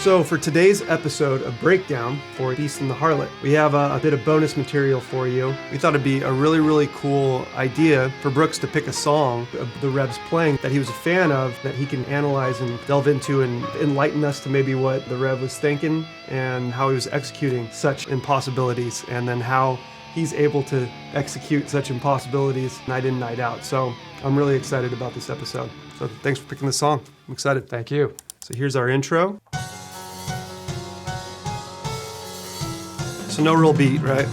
So for today's episode of Breakdown for Beast and the Harlot, we have a bit of bonus material for you. We thought it'd be a really, really cool idea for Brooks to pick a song of the Revs playing that he was a fan of, that he can analyze and delve into and enlighten us to maybe what the Rev was thinking and how he was executing such impossibilities, and then how he's able to execute such impossibilities night in, night out. So I'm really excited about this episode. So thanks for picking this song. I'm excited. Thank you. So here's our intro. So no real beat, right?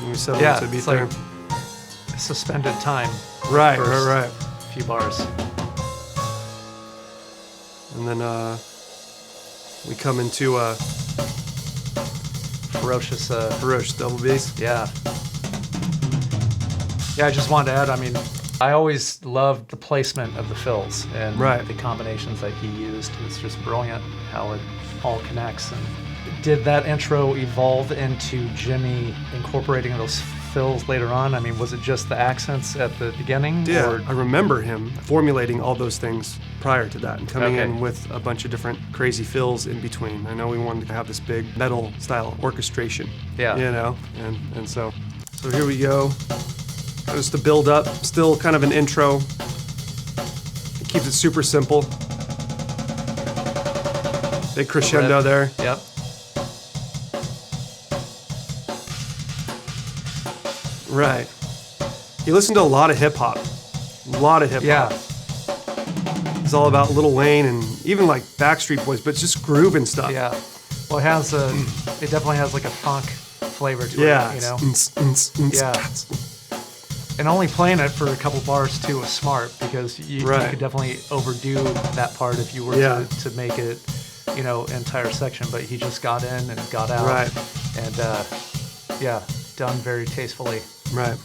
We settle into a beat it's there. like suspended time. Right, First right. few bars. And then we come into a Ferocious. ferocious double bass. Yeah. Yeah, I just wanted to add, I mean, I always loved the placement of the fills and Right. the combinations that he used. It's just brilliant how it all connects. And did that intro evolve into Jimmy incorporating those fills later on? I mean, was it just the accents at the beginning? Yeah, Or, I remember him formulating all those things prior to that and coming Okay. in with a bunch of different crazy fills in between. I know we wanted to have this big metal style orchestration, Yeah. you know, and so here we go. Just to build up, still kind of an intro. It keeps it super simple. Big crescendo there. Yep. Right. He listened to a lot of hip hop. A lot of hip hop. Yeah. It's all about Lil Wayne and even like Backstreet Boys, but it's just groove and stuff. Yeah. Well, it definitely has like a funk flavor to Yeah. it, you know? Yeah. And only playing it for a couple bars too was smart, because you Right. could definitely overdo that part if you were Yeah. to make it, you know, entire section. But he just got in and got out. Right. And yeah, done very tastefully. Right.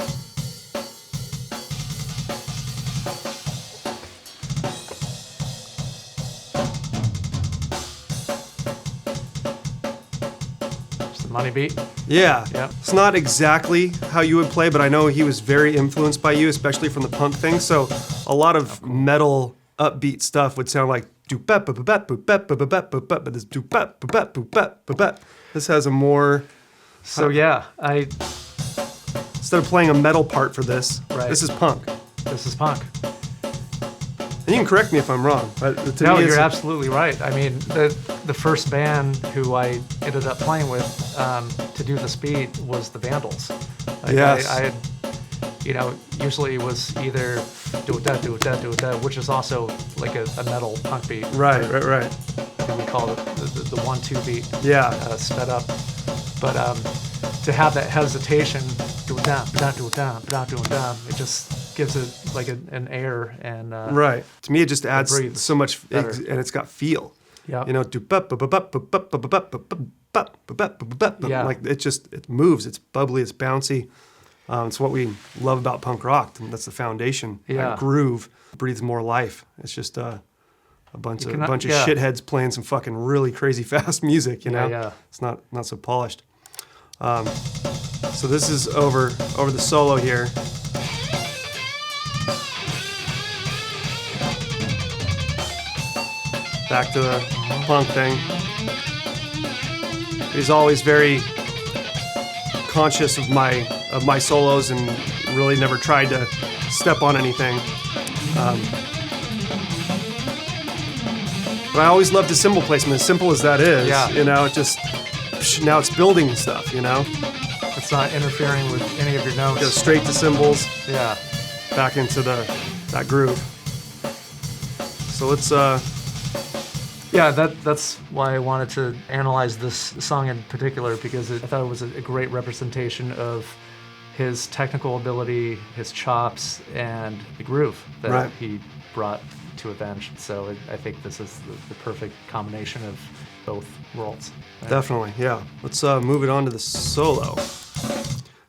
Just the money beat. Yeah. Yep. It's not exactly how you would play, but I know he was very influenced by you, especially from the punk thing. So a lot of metal upbeat stuff would sound like doop-bap, boop-bap, boop-bap, boop-bap, boop-bap, but this doop-bap, boop-bap, boop-bap, boop-bap. This has a more, So yeah, instead of playing a metal part for this, Right. this is punk. this is punk. And you can correct me if I'm wrong. But to No, me, you're it's, absolutely right. I mean, the first band who I ended up playing with to do this beat was the Vandals. Like, Yes. I had, you know, usually it was either do it that, do it that, do it that, which is also like a metal punk beat. Right. I think we call it the 1-2 beat. Yeah. Sped up. But to have that hesitation, do it down, do it down, do it down, it just gives it like an air and Right. To me, it just adds breathes so much, better. and it's got feel. Yeah. You know, Yeah. like it moves. It's bubbly. It's bouncy. It's what we love about punk rock, and that's the foundation. Yeah. That groove breathes more life. It's just a bunch of yeah. shitheads playing some fucking really crazy fast music. You know, Yeah. It's not so polished. So this is over the solo here. Back to the punk thing. He's always very conscious of my solos and really never tried to step on anything. But I always loved his cymbal placement, as simple as that is. Yeah. You know, it just now it's building stuff. You know, it's not interfering with any of your notes. goes straight to cymbals, Yeah. back into that groove. So let's Yeah, that's why I wanted to analyze this song in particular, because I thought it was a great representation of his technical ability, his chops, and the groove that Right. he brought to Avenged. So I think this is the perfect combination of both worlds. Right? Definitely, yeah. Let's move it on to the solo.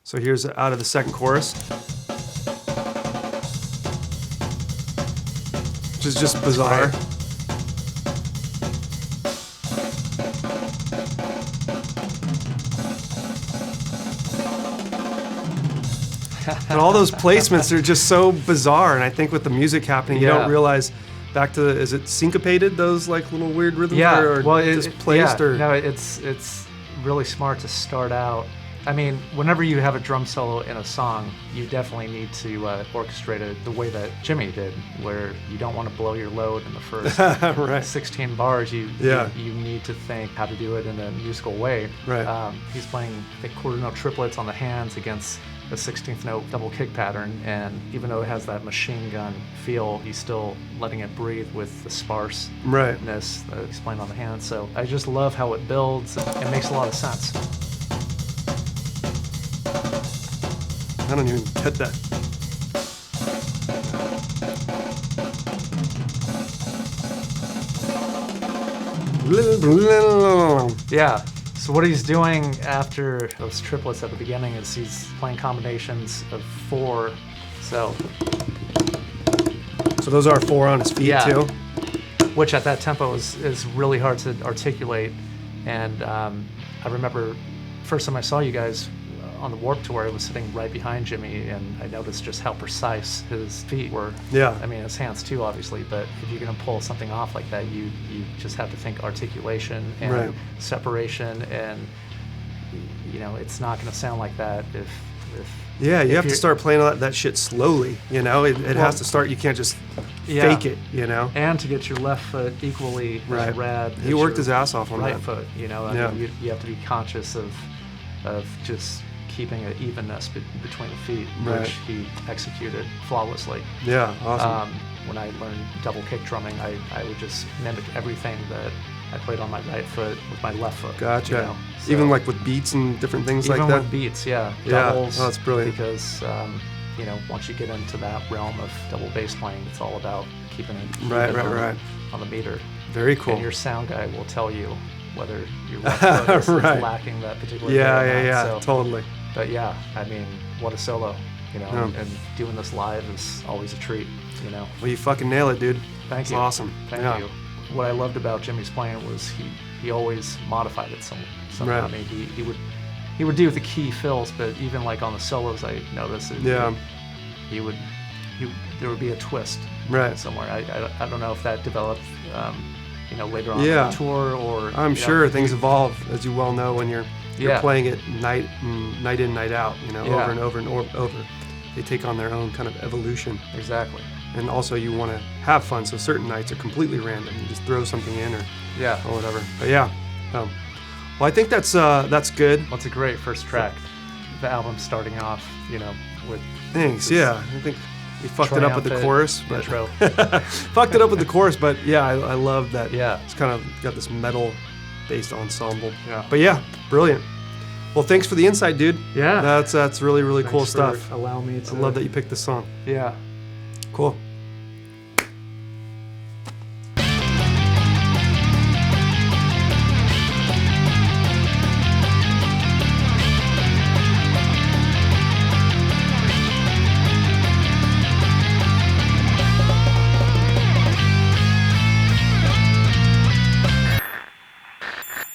So here's out of the second chorus, which is just bizarre. Right. And all those placements are just so bizarre. And I think with the music happening, you don't realize. Back to is it syncopated? Those like little weird rhythms, or well, just placed, or no? It's really smart to start out. I mean, whenever you have a drum solo in a song, you definitely need to orchestrate it the way that Jimmy did, where you don't want to blow your load in the first right. 16 bars. You need to think how to do it in a musical way. Right. He's playing, I think, quarter note triplets on the hands against a 16th note double kick pattern, and even though it has that machine gun feel, he's still letting it breathe with the sparseness that he's playing on the hands. So I just love how it builds. It makes a lot of sense. I don't even get that. Yeah. So what he's doing after those triplets at the beginning is he's playing combinations of 4. So those are 4 on his feet too? Which at that tempo is really hard to articulate. And I remember first time I saw you guys on the Warped Tour, I was sitting right behind Jimmy, and I noticed just how precise his feet were. Yeah. I mean, his hands too, obviously, but if you're going to pull something off like that, you just have to think articulation and separation, and it's not going to sound like that if you have to start playing that shit slowly. It has to start. You can't just fake it. And to get your left foot equally as rad. He worked his ass off on right that. Foot. I mean, you have to be conscious of just keeping an evenness between the feet, which he executed flawlessly. Yeah, awesome. When I learned double kick drumming, I would just mimic everything that I played on my right foot with my left foot. Gotcha. So, even like with beats and different things like that? Even with beats, doubles. Oh, that's brilliant. Because, once you get into that realm of double bass playing, it's all about keeping it on the meter. Very cool. And your sound guy will tell you whether your left foot is lacking that particular Yeah, totally. But yeah, I mean, what a solo, and doing this live is always a treat, Well, you fucking nail it, dude. Thank you. Awesome. Thank you. What I loved about Jimmy's playing was he always modified it somehow. Right. I mean, he would do the key fills, but even like on the solos, I noticed there would be a twist somewhere. I don't know if that developed later on in the tour, or I'm sure things evolve, as you well know, when you're playing it night in, night out, over and over and over. They take on their own kind of evolution. Exactly. And also you want to have fun, so certain nights are completely random. You just throw something in or whatever. But well, I think that's good. Well, it's a great first track. The album starting off, with. Thanks. I think we fucked it up with the chorus, but intro. Fucked it up with the chorus, but I love that. Yeah. It's kind of got this metal-based ensemble. Yeah. But brilliant. Well, thanks for the insight, dude. Yeah. That's really, really cool Thanks stuff. for allowing me to. I love that you picked this song. Yeah. Cool.